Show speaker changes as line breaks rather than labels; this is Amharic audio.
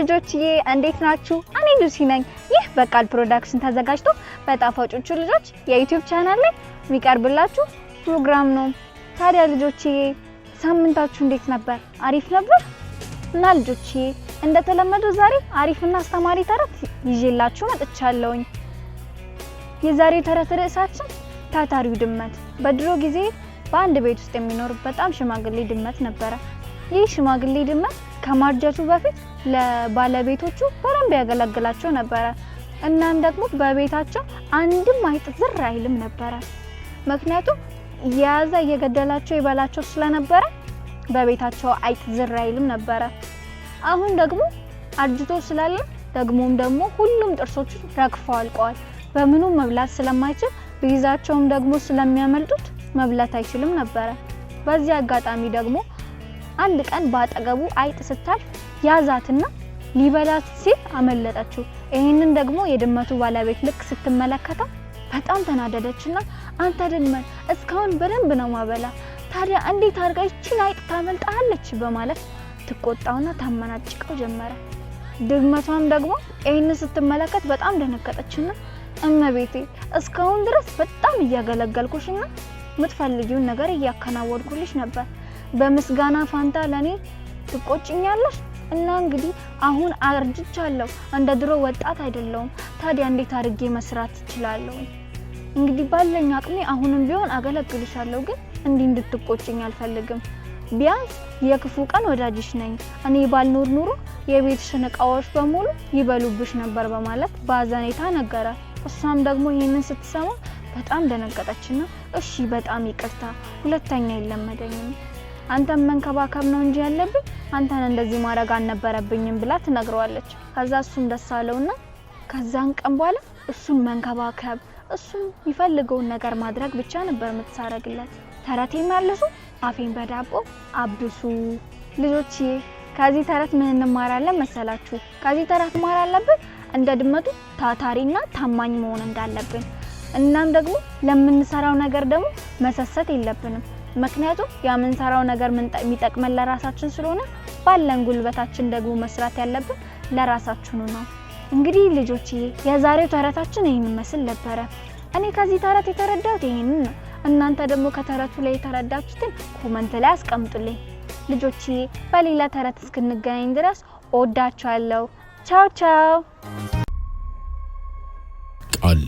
ልጆችዬ እንዴት ናችሁ? እኔ ሉሲ ነኝ። ይህ በቃል ፕሮዳክሽን ተዘጋጅቶ በጣፋጮቹ ልጆች የዩቲዩብ ቻናል ላይ የሚቀርብላችሁ ፕሮግራም ነው። ታዲያ ልጆችዬ ሳምንታችሁ እንዴት ነበር? አሪፍ ነበር? እና ልጆችዬ እንደተለመደው ዛሬ አሪፍና አስተማሪ ተረት ይዤላችሁ መጥቻለሁኝ። የዛሬው ተረት ርዕሳችን ታታሪው ድመት። በድሮ ጊዜ በአንድ ቤት ውስጥ የሚኖር በጣም ሽማግሌ ድመት ነበረ። ይህ ሽማግሌ ድመት ከማርጀቱ በፊት ለባለቤቶቹ በደንብ ያገለግላቸው ነበረ። እናም ደግሞ በቤታቸው አንድም አይጥ ዝር አይልም ነበረ። ምክንያቱም የያዘ እየገደላቸው ይበላቸው ስለነበረ በቤታቸው አይጥ ዝር አይልም ነበረ። አሁን ደግሞ አርጅቶ ስላለ ደግሞ ሁሉም ጥርሶቹ ረግፈው አልቀዋል። በምኑም መብላት ስለማይችል ቢይዛቸውም ደግሞ ስለሚያመልጡት መብላት አይችልም ነበረ። በዚህ አጋጣሚ ደግሞ አንድ ቀን ባጠገቡ አይጥ ስታልፍ ያዛትና ሊበላት ሲል አመለጠችው። ይሄንን ደግሞ የድመቱ ባለቤት ልክ ስትመለከተው በጣም ተናደደችና አንተ ድመት እስካሁን በደንብ ነው ማበላ፣ ታዲያ እንዴት አድርጋ ይቺን አይጥ ታመልጣለች በማለት ትቆጣውና ታመናጭቀው ጀመረ። ድመቷም ደግሞ ይሄንን ስትመለከት በጣም ደነገጠችና እመቤቴ እስካሁን ድረስ በጣም እያገለገልኩሽና ምትፈልጊውን ነገር እያከናወንኩልሽ ነበር፣ በምስጋና ፋንታ ለኔ ትቆጭኛለሽ? እና እንግዲህ አሁን አርጅቻለሁ፣ እንደ ድሮ ወጣት አይደለሁም። ታዲያ እንዴት አድርጌ መስራት እችላለሁ? እንግዲህ ባለኝ አቅሜ አሁንም ቢሆን አገለግልሻለሁ፣ ግን እንድትቆጭኝ አልፈልግም። ቢያንስ የክፉ ቀን ወዳጅሽ ነኝ። እኔ ባልኖር ኑሮ የቤትሽን እቃዎች በሙሉ ይበሉብሽ ነበር በማለት በአዘኔታ ነገራት። እሷም ደግሞ ይሄንን ስትሰማ በጣም ደነገጠችና እሺ በጣም ይቅርታ፣ ሁለተኛ አይለመደኝም፣ አንተን መንከባከብ ነው እንጂ ያለብኝ አንተን እንደዚህ ማድረግ አልነበረብኝም ብላ ትነግረዋለች። ከዛ እሱም ደስ አለውና ከዛን ቀን በኋላ እሱን መንከባከብ፣ እሱን የሚፈልገውን ነገር ማድረግ ብቻ ነበር የምትሳረግለት። ተረቴን መልሱ አፌን በዳቦ አብሱ። ልጆቼ ከዚህ ተረት ምን እንማራለን መሰላችሁ? ከዚህ ተረት ማር አለብን እንደ ድመቱ ታታሪና ታማኝ መሆን እንዳለብን። እናም ደግሞ ለምንሰራው ነገር ደግሞ መሰሰት የለብንም። ምክንያቱም የምንሰራው ነገር የሚጠቅመን ለራሳችን ስለሆነ ባለን ጉልበታችን ደግሞ መስራት ያለብን ለራሳችን ነው። እንግዲህ ልጆቼ የዛሬው ተረታችን ይሄን መስል ነበር። እኔ ከዚህ ተረት የተረዳሁት ይሄንን ነው። እናንተ ደግሞ ከተረቱ ላይ የተረዳችሁትን ኮሜንት ላይ አስቀምጡልኝ። ልጆቼ በሌላ ተረት እስክንገናኝ ድረስ እወዳችኋለሁ። ቻው ቻው።
ቃል